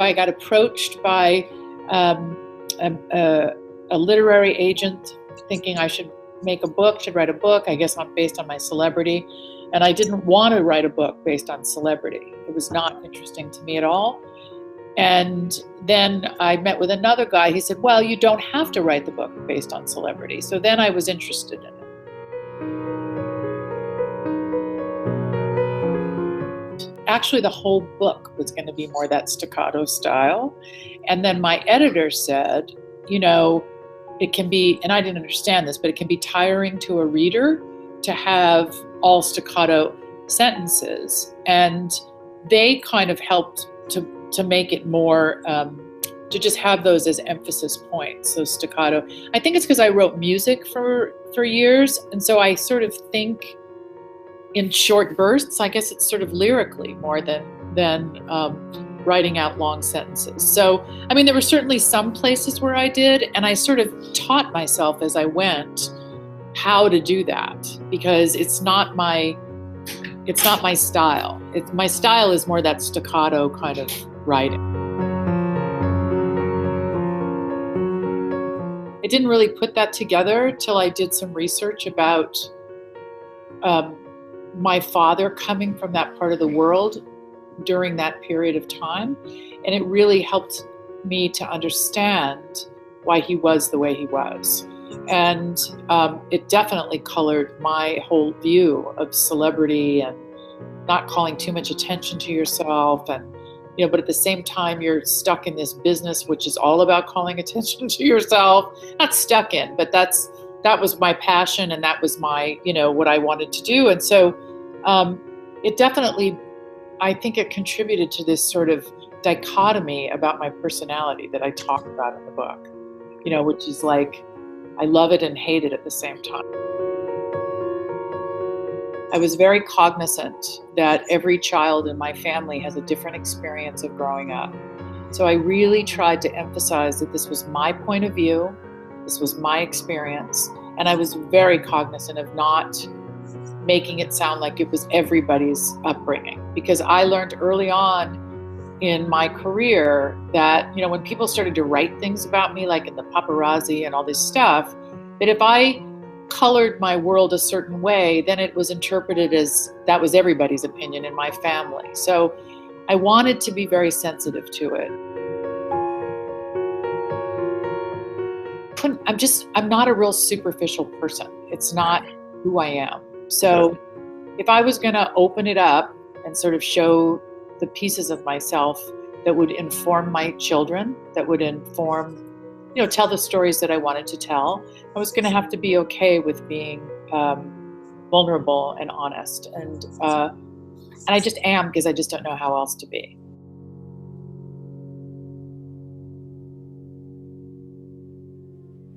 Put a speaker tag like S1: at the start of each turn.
S1: I got approached by a literary agent thinking I should write a book, I guess based on my celebrity. And I didn't want to write a book based on celebrity. It was not interesting to me at all. And then I met with another guy. He said, well, you don't have to write the book based on celebrity. So then I was interested in it. Actually, the whole book was going to be more that staccato style. And then my editor said, it can be, and I didn't understand this, but it can be tiring to a reader to have all staccato sentences. And they kind of helped to make it more, to just have those as emphasis points, so staccato. I think it's because I wrote music for years. And so I sort of think in short bursts. I guess it's sort of lyrically more than writing out long sentences. So, I mean, there were certainly some places where I did, and I sort of taught myself as I went how to do that, because it's not my style. My style is more that staccato kind of writing. I didn't really put that together till I did some research about my father coming from that part of the world during that period of time. And it really helped me to understand why he was the way he was. And it definitely colored my whole view of celebrity and not calling too much attention to yourself. And, but at the same time, you're stuck in this business, which is all about calling attention to yourself. Not stuck in, but that was my passion, and that was my, what I wanted to do. And so it definitely, I think it contributed to this sort of dichotomy about my personality that I talk about in the book, which is like, I love it and hate it at the same time. I was very cognizant that every child in my family has a different experience of growing up. So I really tried to emphasize that this was my point of view, this was my experience, and I was very cognizant of not making it sound like it was everybody's upbringing. Because I learned early on in my career that, when people started to write things about me, like in the paparazzi and all this stuff, that if I colored my world a certain way, then it was interpreted as that was everybody's opinion in my family. So I wanted to be very sensitive to it. I'm not a real superficial person. It's not who I am. So if I was going to open it up and sort of show the pieces of myself that would inform my children, that would inform, tell the stories that I wanted to tell, I was going to have to be okay with being vulnerable and honest. And I just am, because I just don't know how else to be.